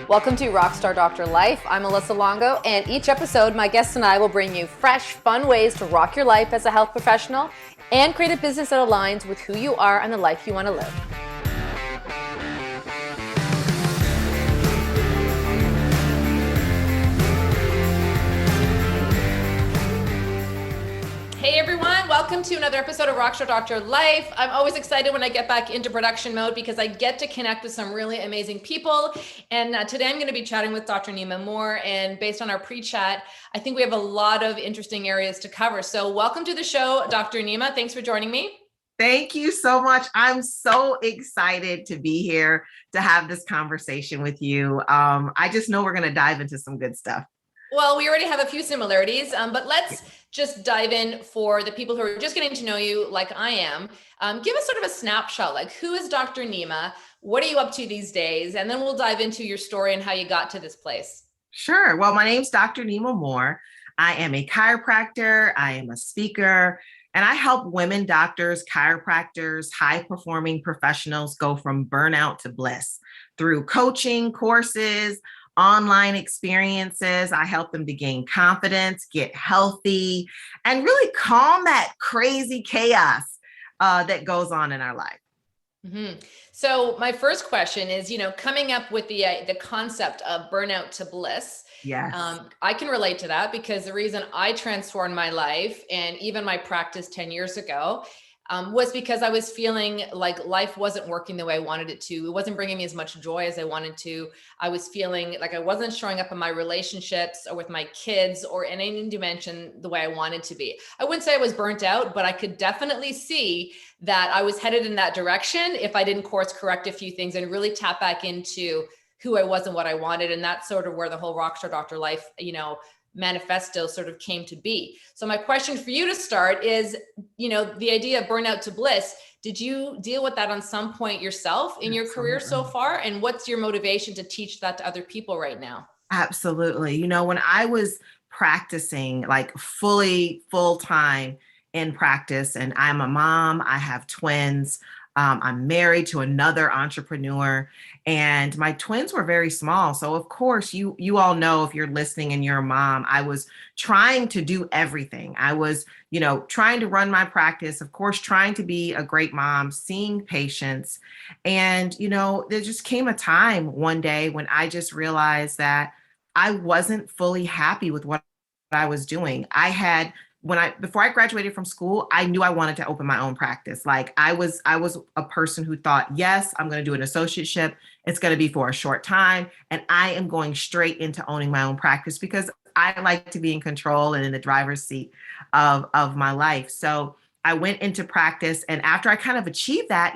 Welcome to Rockstar Doctor Life. I'm Alyssa Longo, and each episode, my guests and I will bring you fresh, fun ways to rock your life as a health professional and create a business that aligns with who you are and the life you want to live. Hey everyone, welcome to another episode of Rockstar Doctor Life. I'm always excited when I get back into production mode because I get to connect with some really amazing people. And today I'm going to be chatting with Dr. Neema Moore. And based on our pre-chat, I think we have a lot of interesting areas to cover. So welcome to the show, Dr. Neema. Thanks for joining me. Thank you so much. I'm so excited to be here to have this conversation with you. I just know we're going to dive into some good stuff. Well, we already have a few similarities, but let's just dive in for the people who are just getting to know you like I am. Give us sort of a snapshot, like who is Dr. Neema? What are you up to these days? And then we'll dive into your story and how you got to this place. Sure. Well, my name's Dr. Neema Moore. I am a chiropractor. I am a speaker, and I help women doctors, chiropractors, high-performing professionals go from burnout to bliss through coaching, courses, online experiences. I help them to gain confidence, get healthy, and really calm that crazy chaos that goes on in our life. Mm-hmm. So my first question is, coming up with the concept of burnout to bliss. Yes. I can relate to that because the reason I transformed my life and even my practice 10 years ago was because I was feeling like life wasn't working the way I wanted it to. It wasn't bringing me as much joy as I wanted to. I was feeling like I wasn't showing up in my relationships or with my kids or in any dimension the way I wanted to be. I wouldn't say I was burnt out, but I could definitely see that I was headed in that direction if I didn't course correct a few things and really tap back into who I was and what I wanted. And that's sort of where the whole Rockstar Doctor Life, manifesto sort of came to be. So my question for you to start is, the idea of burnout to bliss, did you deal with that on some point yourself in your career so far? And what's your motivation to teach that to other people right now? Absolutely. When I was practicing like full time in practice, and I'm a mom, I have twins. I'm married to another entrepreneur, and my twins were very small. So of course, you all know, if you're listening and you're a mom, I was trying to do everything. I was, trying to run my practice, of course, trying to be a great mom, seeing patients. And, there just came a time one day when I just realized that I wasn't fully happy with what I was doing. Before I graduated from school, I knew I wanted to open my own practice. Like I was a person who thought, yes, I'm going to do an associateship. It's going to be for a short time. And I am going straight into owning my own practice because I like to be in control and in the driver's seat of my life. So I went into practice. And after I kind of achieved that,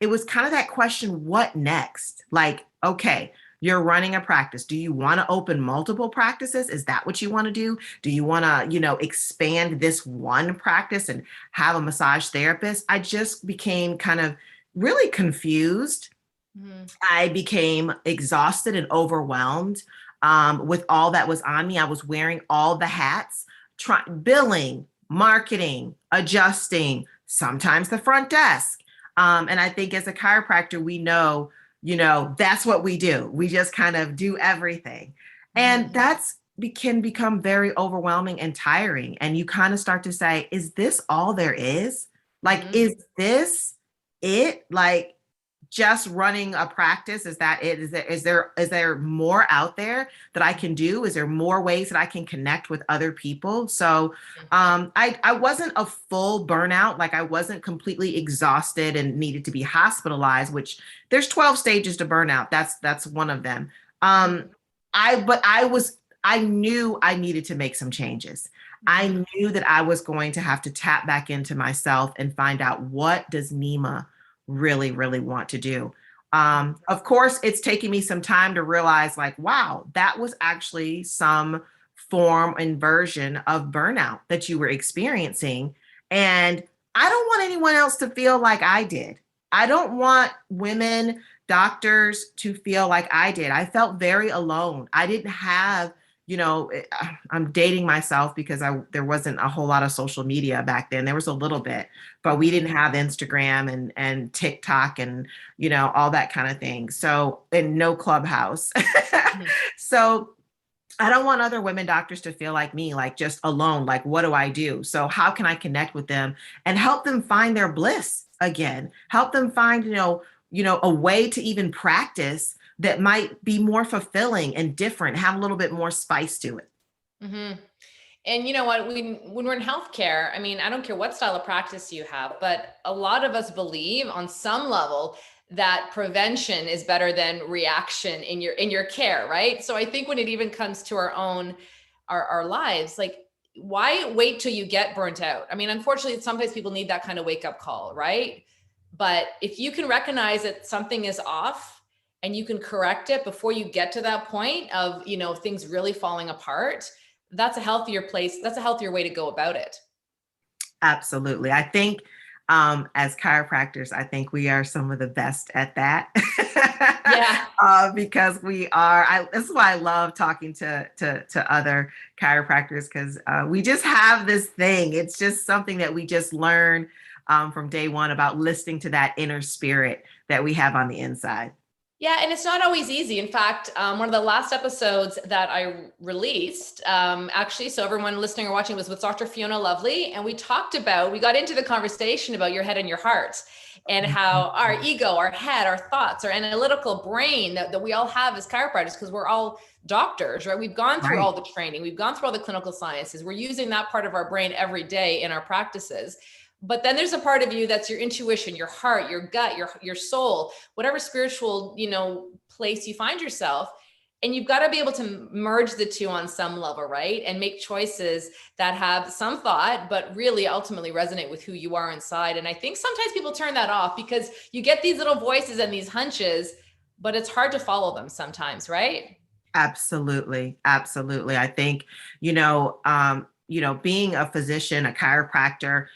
it was kind of that question, what next? Like, okay, you're running a practice. Do you want to open multiple practices? Is that what you want to do? Do you want to, expand this one practice and have a massage therapist? I just became kind of really confused. Mm-hmm. I became exhausted and overwhelmed with all that was on me. I was wearing all the hats, billing, marketing, adjusting, sometimes the front desk. And I think as a chiropractor, we know, that's what we do. We just kind of do everything. And can become very overwhelming and tiring. And you kind of start to say, is this all there is? Like, is this it? Like, just running a practice? Is that it? Is there more out there that I can do? Is there more ways that I can connect with other people? So I wasn't a full burnout. Like I wasn't completely exhausted and needed to be hospitalized, which there's 12 stages to burnout. That's one of them. I knew I needed to make some changes. I knew that I was going to have to tap back into myself and find out, what does Neema really, really want to do? Of course, it's taking me some time to realize, like, wow, that was actually some form and version of burnout that you were experiencing. And I don't want anyone else to feel like I did. I don't want women doctors to feel like I did. I felt very alone. I didn't have, I'm dating myself because there wasn't a whole lot of social media back then. There was a little bit, but we didn't have Instagram and TikTok and, all that kind of thing. So, and no Clubhouse. Mhm. So I don't want other women doctors to feel like me, like just alone. Like, what do I do? So how can I connect with them and help them find their bliss again? Help them find, a way to even practice that might be more fulfilling and different, have a little bit more spice to it. Hmm. And you know what, when we're in healthcare, I mean, I don't care what style of practice you have, but a lot of us believe on some level that prevention is better than reaction in your care, right? So I think when it even comes to our own our lives, like, why wait till you get burnt out? I mean, unfortunately, sometimes people need that kind of wake up call, right? But if you can recognize that something is off and you can correct it before you get to that point of, things really falling apart, that's a healthier place. That's a healthier way to go about it. Absolutely. I think as chiropractors, I think we are some of the best at that. Yeah. Because this is why I love talking to other chiropractors, because we just have this thing. It's just something that we just learn from day one about listening to that inner spirit that we have on the inside. Yeah, and it's not always easy. In fact, one of the last episodes that I released, actually, so everyone listening or watching, was with Dr. Fiona Lovely, and we got into the conversation about your head and your heart, and how our ego, our head, our thoughts, our analytical brain that we all have as chiropractors, because we're all doctors, right? We've gone through Right. all the training, we've gone through all the clinical sciences, we're using that part of our brain every day in our practices. But then there's a part of you that's your intuition, your heart, your gut, your soul, whatever spiritual, place you find yourself. And you've got to be able to merge the two on some level, right? And make choices that have some thought, but really ultimately resonate with who you are inside. And I think sometimes people turn that off because you get these little voices and these hunches, but it's hard to follow them sometimes, right? Absolutely. Absolutely. I think, being a physician, a chiropractor,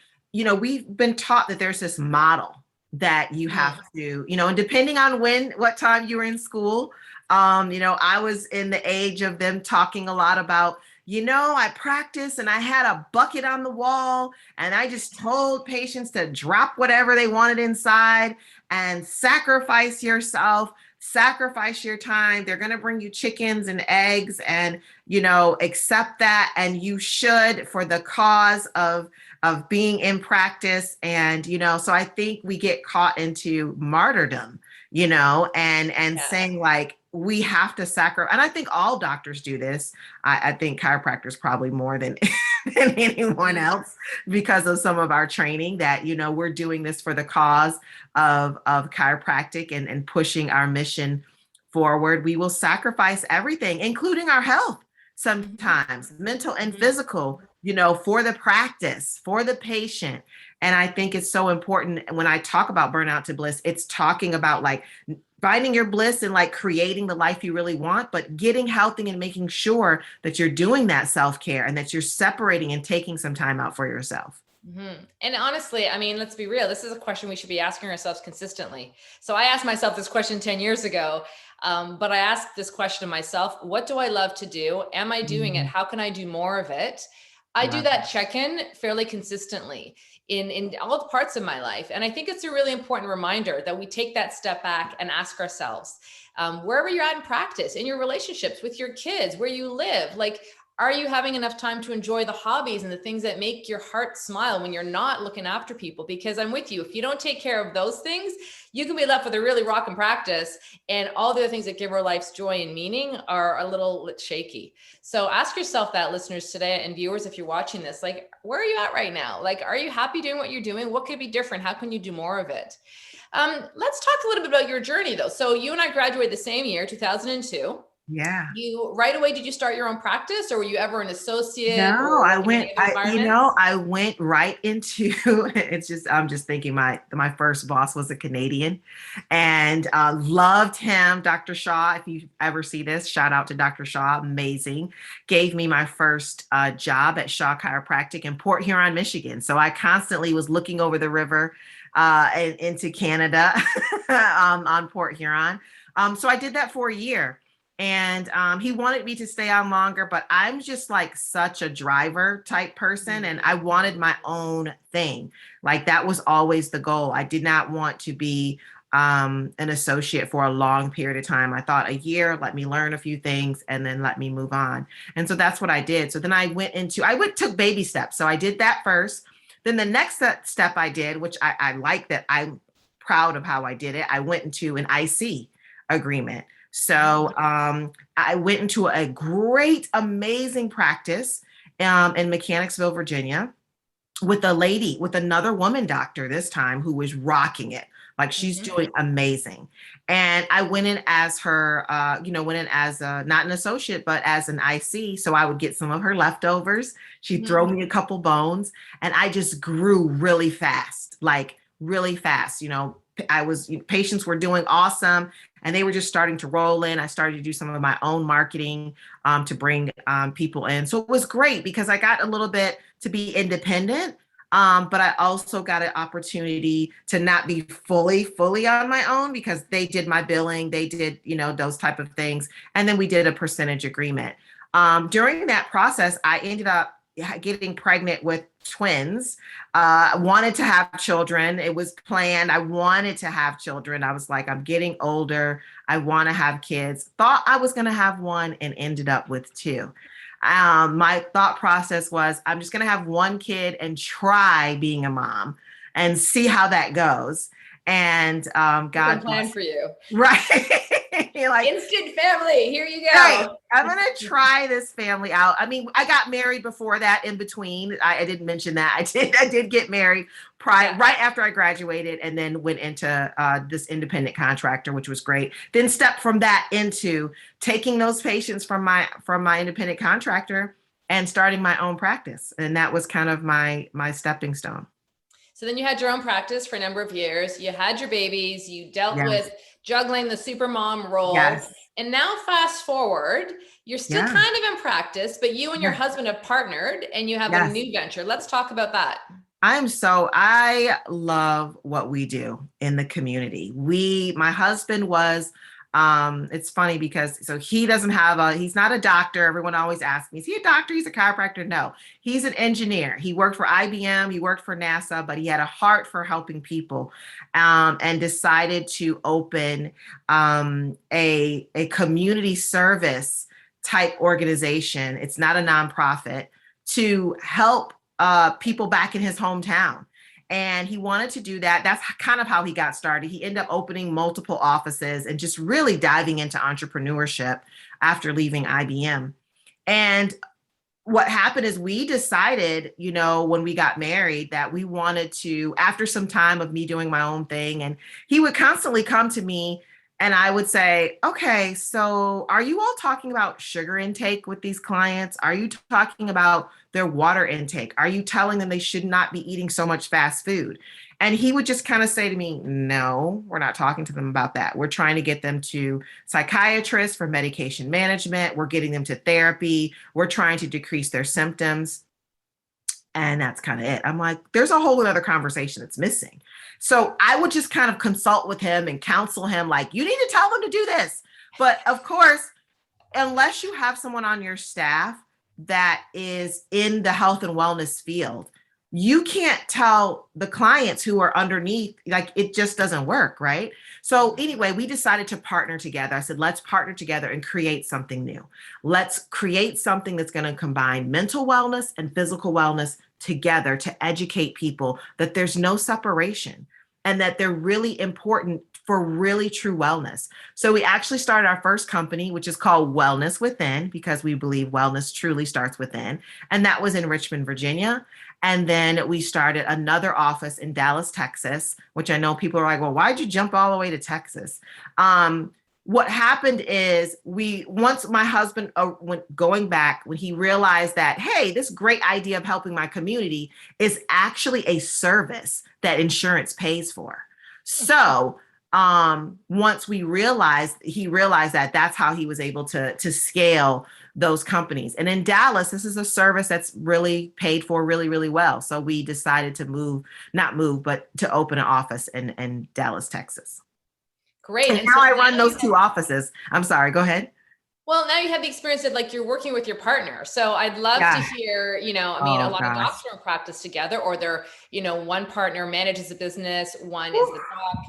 we've been taught that there's this model that you have to, and depending on what time you were in school, I was in the age of them talking a lot about, I practiced and I had a bucket on the wall and I just told patients to drop whatever they wanted inside and sacrifice yourself, sacrifice your time. They're going to bring you chickens and eggs and, accept that. And you should, for the cause of being in practice. And, so I think we get caught into martyrdom, and Yeah. saying like, we have to sacrifice. And I think all doctors do this. I think chiropractors probably more than, than anyone else, because of some of our training that, we're doing this for the cause of chiropractic and pushing our mission forward. We will sacrifice everything, including our health, sometimes mental and physical, for the practice, for the patient. And I think it's so important when I talk about burnout to bliss, it's talking about like finding your bliss and like creating the life you really want, but getting healthy and making sure that you're doing that self-care and that you're separating and taking some time out for yourself. Mm-hmm. And honestly, I mean, let's be real. This is a question we should be asking ourselves consistently. So I asked myself this question 10 years ago, but I asked this question to myself: what do I love to do? Am I doing it? How can I do more of it? I do that check-in fairly consistently in all the parts of my life. And I think it's a really important reminder that we take that step back and ask ourselves, wherever you're at in practice, in your relationships with your kids, where you live, like, are you having enough time to enjoy the hobbies and the things that make your heart smile when you're not looking after people? Because I'm with you. If you don't take care of those things, you can be left with a really rocking practice, and all the other things that give our lives joy and meaning are a little shaky. So ask yourself that, listeners today and viewers, if you're watching this, like, where are you at right now? Like, are you happy doing what you're doing? What could be different? How can you do more of it? Let's talk a little bit about your journey though. So you and I graduated the same year, 2002. Yeah. You right away, did you start your own practice, or were you ever an associate No, or working in any other environments? I went right into I'm just thinking my first boss was a Canadian and loved him, Dr. Shaw. If you ever see this, shout out to Dr. Shaw, amazing. Gave me my first job at Shaw Chiropractic in Port Huron, Michigan. So I constantly was looking over the river into Canada on Port Huron. So I did that for a year. And he wanted me to stay on longer, but I'm just like such a driver type person. And I wanted my own thing. Like that was always the goal. I did not want to be an associate for a long period of time. I thought a year, let me learn a few things and then let me move on. And so that's what I did. So then took baby steps. So I did that first. Then the next step I did, which I like that I'm proud of how I did it, I went into an IC agreement. So I went into a great, amazing practice in Mechanicsville, Virginia, with another woman doctor this time who was rocking it. Like she's doing amazing. And I went in as her, went in as not an associate, but as an IC. So I would get some of her leftovers. She'd throw me a couple bones and I just grew really fast, like really fast. Patients were doing awesome and they were just starting to roll in. I started to do some of my own marketing to bring people in. So it was great because I got a little bit to be independent. But I also got an opportunity to not be fully on my own because they did my billing, they did, those type of things. And then we did a percentage agreement. During that process, I ended up getting pregnant with twins, wanted to have children. It was planned. I wanted to have children. I was like, I'm getting older. I want to have kids. Thought I was going to have one and ended up with two. My thought process was, I'm just going to have one kid and try being a mom and see how that goes. And God plan for you. Right. You're like, instant family. Here you go. Right. I'm going to try this family out. I mean, I got married before that in between. I didn't mention that. I did get married right after I graduated and then went into this independent contractor, which was great. Then stepped from that into taking those patients from my independent contractor and starting my own practice. And that was kind of my stepping stone. So then you had your own practice for a number of years. You had your babies. You dealt with juggling the super mom role. Yes. And now fast forward, you're still kind of in practice, but you and your husband have partnered and you have a new venture. Let's talk about that. I love what we do in the community. My husband was, it's funny because he's not a doctor. Everyone always asks me, is he a doctor? He's a chiropractor. No, he's an engineer. He worked for IBM, he worked for NASA, but he had a heart for helping people, and decided to open a community service type organization. It's not a nonprofit, to help people back in his hometown. And he wanted to do that. That's kind of how he got started. He ended up opening multiple offices and just really diving into entrepreneurship after leaving IBM. And what happened is we decided, when we got married, that we wanted to, after some time of me doing my own thing, and he would constantly come to me and I would say, okay, so are you all talking about sugar intake with these clients? Are you talking about their water intake? Are you telling them they should not be eating so much fast food? And he would just kind of say to me, no, we're not talking to them about that. We're trying to get them to psychiatrists for medication management. We're getting them to therapy. We're trying to decrease their symptoms. And that's kind of it. I'm like, there's a whole other conversation that's missing. So I would just kind of consult with him and counsel him, like, you need to tell them to do this. But of course, unless you have someone on your staff that is in the health and wellness field, you can't tell the clients who are underneath, like, it just doesn't work, right? So anyway, we decided to partner together. I said, let's partner together and create something new. Let's create something that's going to combine mental wellness and physical wellness together to educate people that there's no separation and that they're really important for really true wellness. So we actually started our first company, which is called Wellness Within, because we believe wellness truly starts within. And that was in Richmond, Virginia. And then we started another office in Dallas, Texas, which I know people are like, well, why'd you jump all the way to Texas? What happened is once my husband went going back, when he realized that, hey, this great idea of helping my community is actually a service that insurance pays for. So once he realized that, that's how he was able to scale those companies. And in Dallas, this is a service that's really paid for really, really well. So we decided to but to open an office in Dallas, Texas. Great. And now I run those two offices. I'm sorry, go ahead. Well, now you have the experience of, like, you're working with your partner. So I'd love to hear, a lot of docs don't practice together, or they're, one partner manages a business, one is the doc.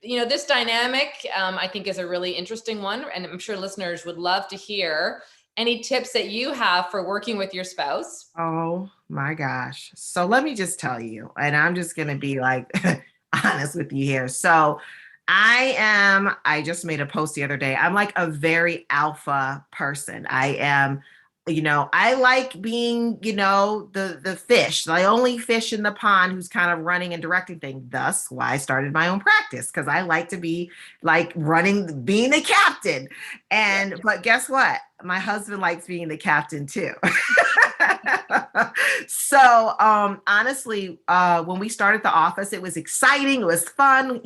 this dynamic, I think is a really interesting one. And I'm sure listeners would love to hear any tips that you have for working with your spouse. Oh my gosh. So let me just tell you, and I'm just going to be like honest with you here. So I just made a post the other day. I'm like a very alpha person. I am, I like being, the fish, the only fish in the pond who's kind of running and directing things. Thus why I started my own practice, because I like to be like running, being the captain. And, but guess what? My husband likes being the captain too. So honestly, when we started the office, it was exciting. It was fun.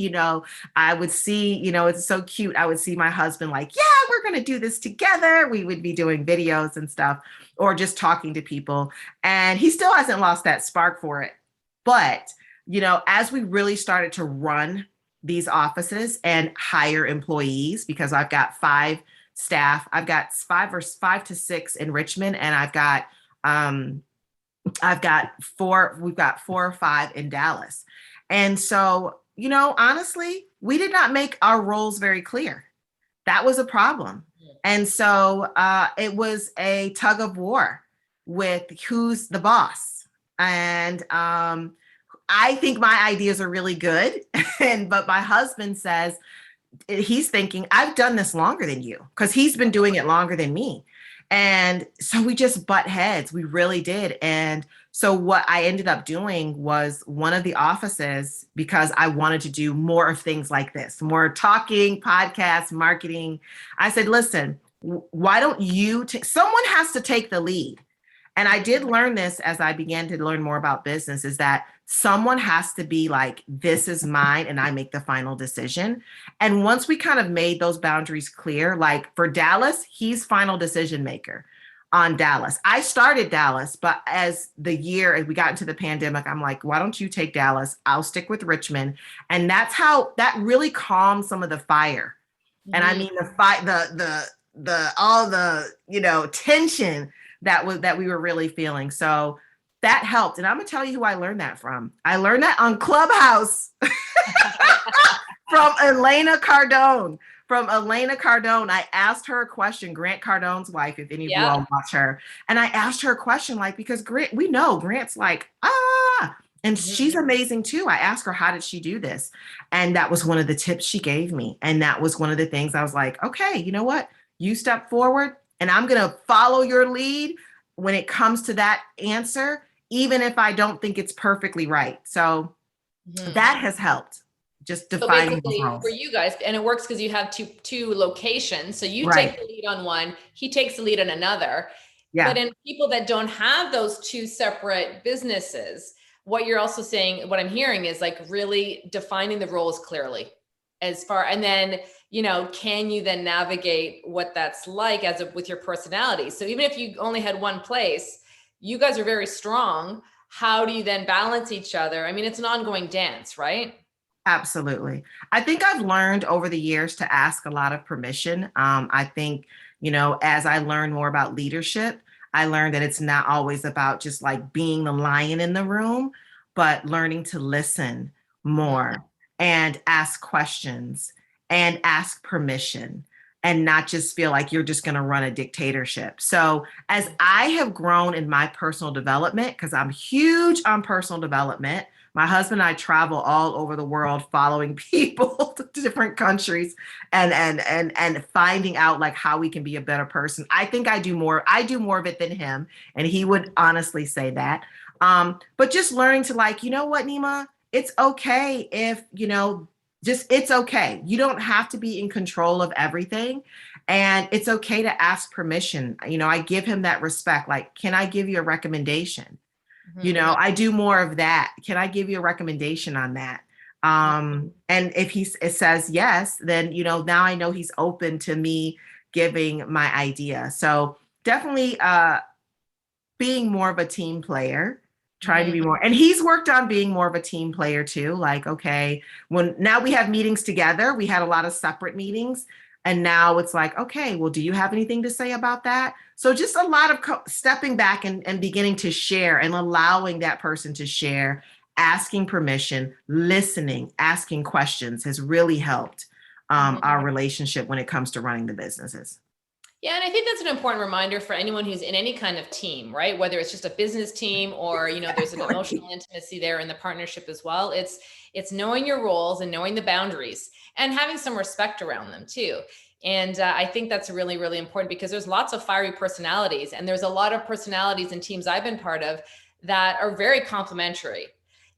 I would see, it's so cute. I would see my husband like, yeah, we're going to do this together. We would be doing videos and stuff, or just talking to people. And he still hasn't lost that spark for it. But, as we really started to run these offices and hire employees, because I've got 5 staff, I've got 5 to 6 in Richmond, and I've got 4, we've got 4 or 5 in Dallas. And so, honestly, we did not make our roles very clear. That was a problem. And so it was a tug of war with who's the boss. And I think my ideas are really good. But my husband says, he's thinking, I've done this longer than you, because he's been doing it longer than me. And so we just butt heads. We really did. And so what I ended up doing was one of the offices, because I wanted to do more of things like this, more talking, podcasts, marketing. I said, listen, why don't you someone has to take the lead. And I did learn this as I began to learn more about business, is that someone has to be like, this is mine, and I make the final decision. And once we kind of made those boundaries clear, like for Dallas, he's final decision maker on Dallas. I started Dallas, but as we got into the pandemic, I'm like, why don't you take Dallas? I'll stick with Richmond. And that's how that really calmed some of the fire. Mm-hmm. And I mean, the fight, all the, tension that we were really feeling. So that helped. And I'm going to tell you who I learned that from. I learned that on Clubhouse from Elena Cardone. I asked her a question, Grant Cardone's wife, if any of you all watch her. And I asked her a question, like, because we know Grant's like, and she's amazing too. I asked her, how did she do this? And that was one of the tips she gave me. And that was one of the things I was like, okay, you know what? You step forward and I'm going to follow your lead when it comes to that answer, even if I don't think it's perfectly right. So that has helped. Just defining the roles for you guys, and it works because you have two locations. So you take the lead on one, he takes the lead on another. Yeah. But in people that don't have those 2 separate businesses, what you're also saying, what I'm hearing is like really defining the roles clearly and then, can you then navigate what that's like with your personality? So even if you only had one place, you guys are very strong. How do you then balance each other? I mean, it's an ongoing dance, right? Absolutely. I think I've learned over the years to ask a lot of permission. I think, as I learned more about leadership, I learned that it's not always about just like being the lion in the room, but learning to listen more and ask questions and ask permission, and not just feel like you're just going to run a dictatorship. So as I have grown in my personal development, because I'm huge on personal development, my husband and I travel all over the world following people to different countries and finding out like how we can be a better person. I think I do more of it than him. And he would honestly say that. But just learning to like, you know what, Neema, it's okay if, it's okay. You don't have to be in control of everything. And it's okay to ask permission. I give him that respect. Like, can I give you a recommendation? I do more of that. Can I give you a recommendation on that? And if it says yes, then, now I know he's open to me giving my idea. So definitely being more of a team player, trying to be more, and he's worked on being more of a team player too. Like, okay, now we have meetings together, we had a lot of separate meetings. And now it's like, okay, well, do you have anything to say about that? So just a lot of stepping back and beginning to share and allowing that person to share asking permission, listening, asking questions has really helped our relationship when it comes to running the businesses. Yeah, and I think that's an important reminder for anyone who's in any kind of team, right? Whether it's just a business team or, there's an emotional intimacy there in the partnership as well. It's knowing your roles and knowing the boundaries and having some respect around them too. And I think that's really, really important because there's lots of fiery personalities, and there's a lot of personalities in teams I've been part of that are very complementary.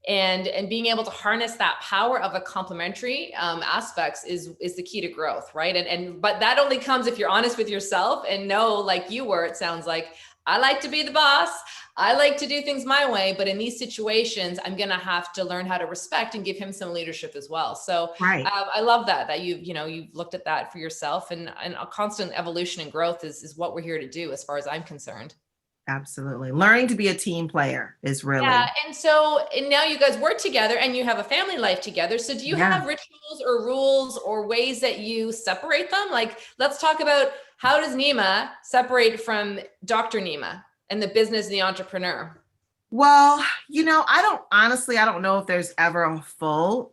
And being able to harness that power of a complementary aspects is the key to growth, right? But that only comes if you're honest with yourself and know, like you were, it sounds like, I like to be the boss. I like to do things my way, but in these situations, I'm going to have to learn how to respect and give him some leadership as well. So Right. I love that you've looked at that for yourself, and a constant evolution and growth is what we're here to do as far as I'm concerned. Absolutely. Learning to be a team player is really. Yeah. And now you guys work together and you have a family life together. So do you have rituals or rules or ways that you separate them? Like, let's talk about, how does Neema separate from Dr. Neema and the business and the entrepreneur? Well, I don't know if there's ever a full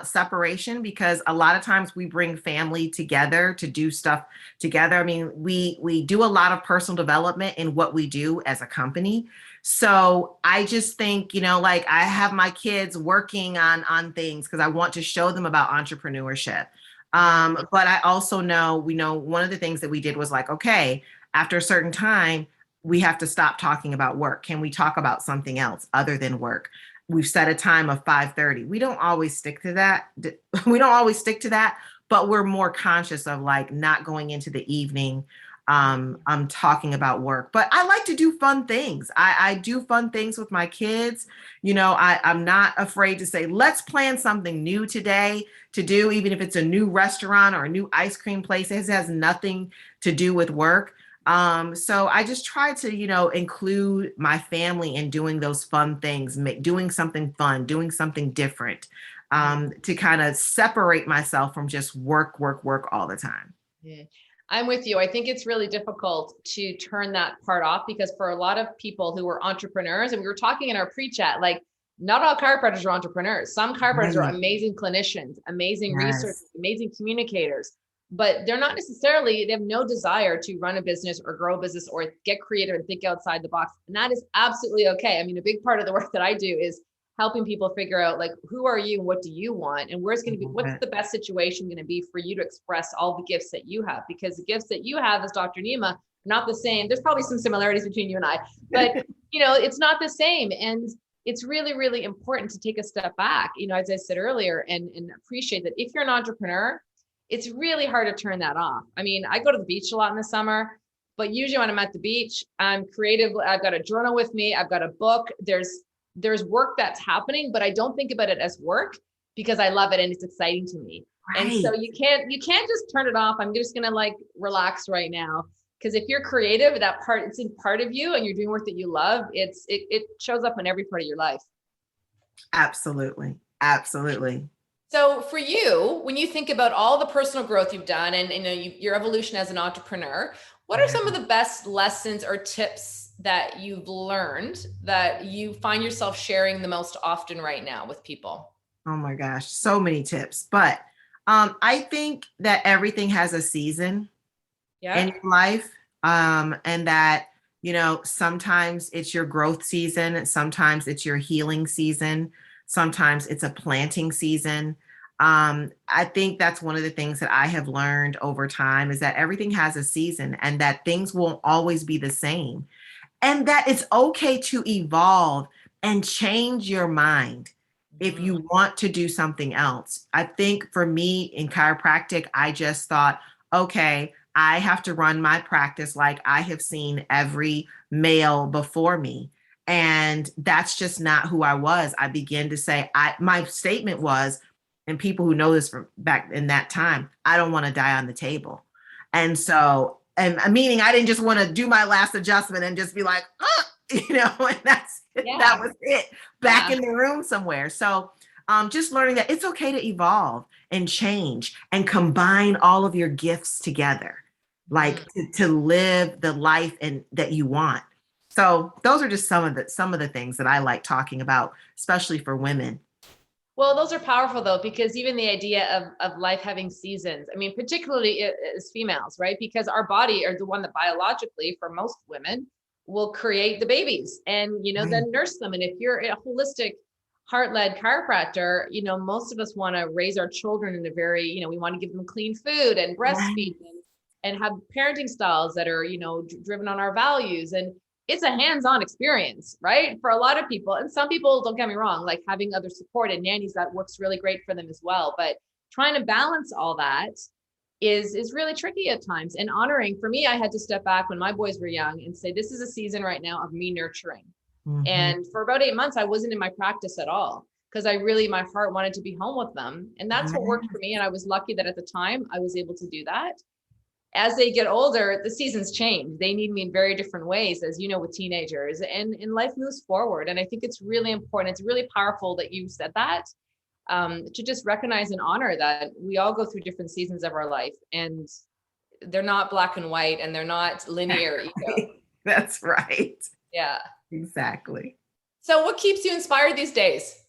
separation, because a lot of times we bring family together to do stuff together. I mean, we do a lot of personal development in what we do as a company. So I just think, like, I have my kids working on things because I want to show them about entrepreneurship. But I also know, one of the things that we did was like, okay, after a certain time, we have to stop talking about work. Can we talk about something else other than work? We've set a time of 5:30. We don't always stick to that. But we're more conscious of, like, not going into the evening I'm talking about work. But I like to do fun things. I do fun things with my kids. I'm not afraid to say, let's plan something new today to do, even if it's a new restaurant or a new ice cream place. It has nothing to do with work. So I just try to, include my family in doing those fun things, doing something fun, doing something different, to kind of separate myself from just work, work, work all the time. Yeah. I'm with you. I think it's really difficult to turn that part off, because for a lot of people who are entrepreneurs, and we were talking in our pre-chat, like, not all chiropractors are entrepreneurs. Some chiropractors are amazing clinicians, amazing researchers, amazing communicators, but they have no desire to run a business or grow a business or get creative and think outside the box. And that is absolutely okay. I mean, a big part of the work that I do is helping people figure out, like, who are you and what do you want, and what's the best situation going to be for you to express all the gifts that you have, because the gifts that you have as Dr. Neema are not the same. There's probably some similarities between you and I, but it's not the same. And it's really, really important to take a step back, as I said earlier, and appreciate that if you're an entrepreneur, it's really hard to turn that off. I mean, I go to the beach a lot in the summer, but usually when I'm at the beach, I'm creative. I've got a journal with me. I've got a book. There's work that's happening, but I don't think about it as work because I love it and it's exciting to me. Right. And so you can't just turn it off. I'm just going to relax right now. Because if you're creative, it's in part of you and you're doing work that you love, it shows up in every part of your life. Absolutely. Absolutely. So for you, when you think about all the personal growth you've done and your evolution as an entrepreneur, what are some of the best lessons or tips that you've learned that you find yourself sharing the most often right now with people? Oh my gosh, so many tips. But I think that everything has a season in your life. And that, sometimes it's your growth season. Sometimes it's your healing season. Sometimes it's a planting season. I think that's one of the things that I have learned over time, is that everything has a season and that things won't always be the same. And that it's okay to evolve and change your mind if you want to do something else. I think for me in chiropractic, I just thought, okay, I have to run my practice like I have seen every male before me. And that's just not who I was. I began to say, my statement was, and people who know this from back in that time, I don't want to die on the table. And so, and meaning I didn't just want to do my last adjustment and just be like, and that was it, back in the room somewhere. So just learning that it's okay to evolve and change and combine all of your gifts together, like to live the life that you want. So those are just some of the things that I like talking about, especially for women. Well, those are powerful though, because even the idea of life having seasons, I mean, particularly as females, right? Because our body are the one that biologically, for most women, will create the babies and, Right. then nurse them. And if you're a holistic, heart-led chiropractor, most of us want to raise our children in a very, we want to give them clean food and Right. breastfeed and have parenting styles that are, driven on our values. And it's a hands-on experience, right? For a lot of people. And some people, don't get me wrong, like having other support and nannies, that works really great for them as well. But trying to balance all that is really tricky at times. And honoring, for me, I had to step back when my boys were young and say, this is a season right now of me nurturing. Mhm. And for about 8 months, I wasn't in my practice at all because my heart wanted to be home with them. And that's what worked for me. And I was lucky that at the time I was able to do that. As they get older, the seasons change. They need me in very different ways, as you know, with teenagers, and life moves forward. And I think it's really important. It's really powerful that you said that, to just recognize and honor that we all go through different seasons of our life, and they're not black and white, and they're not linear either. That's right. Yeah. Exactly. So what keeps you inspired these days?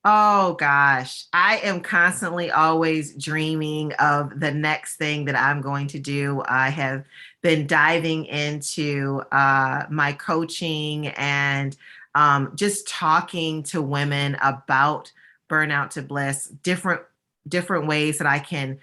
Oh gosh, I am constantly always dreaming of the next thing that I'm going to do. I have been diving into my coaching and just talking to women about burnout to bliss, different ways that I can,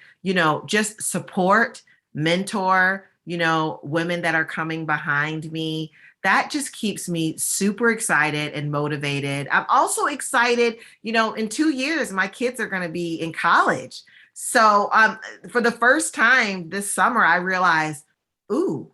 just support, mentor, women that are coming behind me. That just keeps me super excited and motivated. I'm also excited, in 2 years, my kids are going to be in college. So for the first time this summer, I realized, ooh,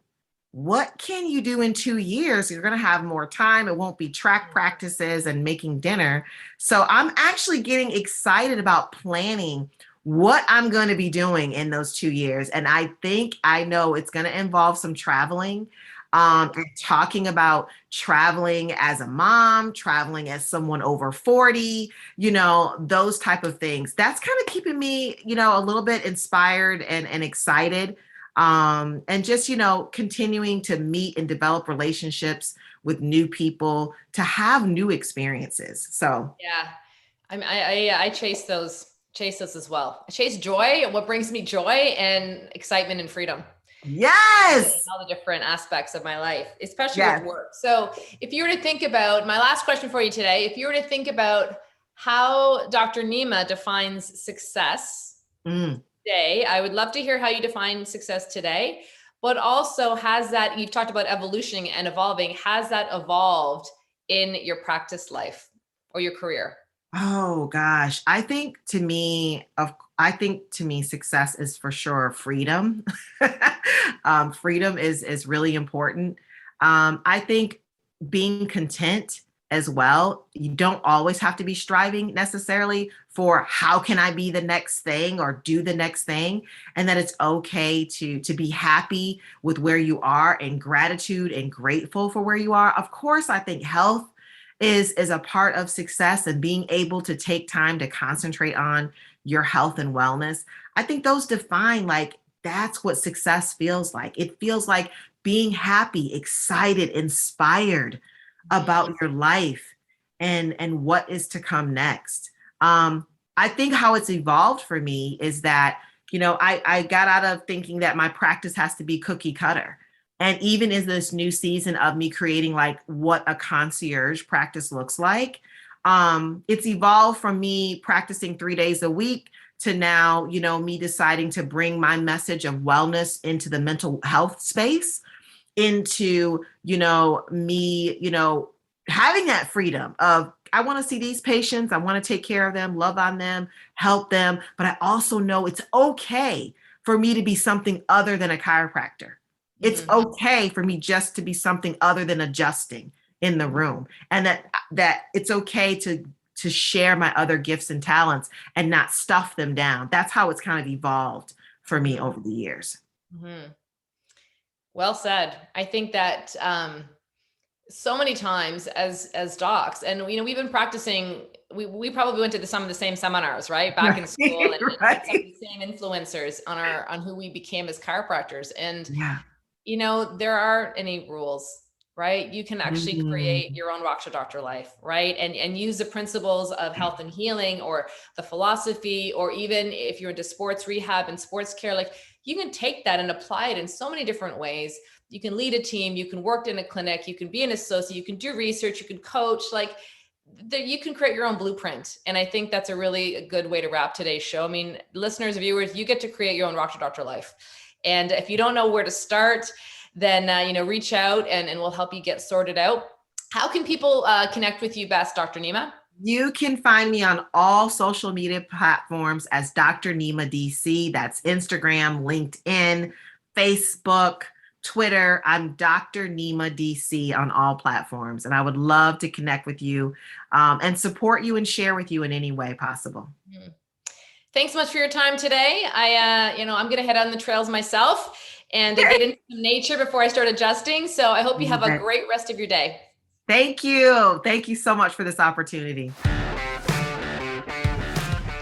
what can you do in 2 years? You're going to have more time. It won't be track practices and making dinner. So I'm actually getting excited about planning what I'm going to be doing in those 2 years. And I think I know it's going to involve some traveling, and talking about traveling as a mom, traveling as someone over 40, those type of things. That's kind of keeping me, a little bit inspired and excited. And just, continuing to meet and develop relationships with new people to have new experiences. So, Yeah. I chase those as well. I chase joy, and what brings me joy and excitement and freedom in yes, all the different aspects of my life, especially with yes. work. So if you were to think about my last question for you today, if you were to think about how Dr. Neema defines success Mm. today, I would love to hear how you define success today, but also you've talked about evolution and evolving, has that evolved in your practice life or your career? Oh gosh, I think to me success is for sure freedom. Freedom is really important. I think being content as well. You don't always have to be striving necessarily for how can I be the next thing or do the next thing, and that it's okay to be happy with where you are and gratitude and grateful for where you are. Of course, I think health is a part of success, and being able to take time to concentrate on your health and wellness. I think those define, like, that's what success feels like. It feels like being happy, excited, inspired about your life and what is to come next. I think how it's evolved for me is that, I got out of thinking that my practice has to be cookie cutter. And even in this new season of me creating like what a concierge practice looks like, it's evolved from me practicing 3 days a week to now, me deciding to bring my message of wellness into the mental health space, into, me, having that freedom of, I want to see these patients, I want to take care of them, love on them, help them. But I also know it's okay for me to be something other than a chiropractor. It's Mhm. okay for me just to be something other than adjusting in the room, and that it's okay to share my other gifts and talents and not stuff them down. That's how it's kind of evolved for me Mhm. over the years. Mhm. Well said. I think that so many times as docs, and we've been practicing. We probably went to some of the same seminars, right, back in school, and had some of Right. the same influencers on who we became as chiropractors. And Yeah. there aren't any rules, right? You can actually create your own rockstar doctor life, right? And use the principles of health and healing, or the philosophy, or even if you're into sports rehab and sports care, like you can take that and apply it in so many different ways. You can lead a team, you can work in a clinic, you can be an associate, you can do research, you can coach, like you can create your own blueprint. And I think that's a really good way to wrap today's show. I mean, listeners, viewers, you get to create your own rockstar doctor life. And if you don't know where to start, then, reach out and we'll help you get sorted out. How can people connect with you best, Dr. Neema? You can find me on all social media platforms as Dr. Neema DC. That's Instagram, LinkedIn, Facebook, Twitter. I'm Dr. Neema DC on all platforms. And I would love to connect with you and support you and share with you in any way possible. Thanks so much for your time today. I'm going to head on the trails myself and get into nature before I start adjusting. So I hope you have a great rest of your day. Thank you. Thank you so much for this opportunity.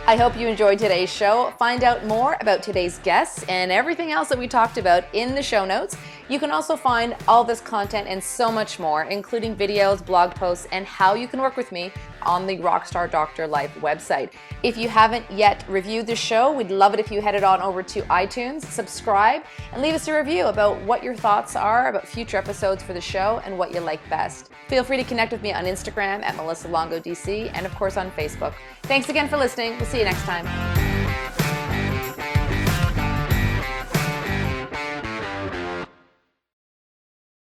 I hope you enjoyed today's show. Find out more about today's guests and everything else that we talked about in the show notes. You can also find all this content and so much more, including videos, blog posts, and how you can work with me on the Rockstar Doctor Life website. If you haven't yet reviewed the show, we'd love it if you headed on over to iTunes, subscribe, and leave us a review about what your thoughts are about future episodes for the show and what you like best. Feel free to connect with me on Instagram at Melissa Longo DC, and of course on Facebook. Thanks again for listening. We'll see you next time.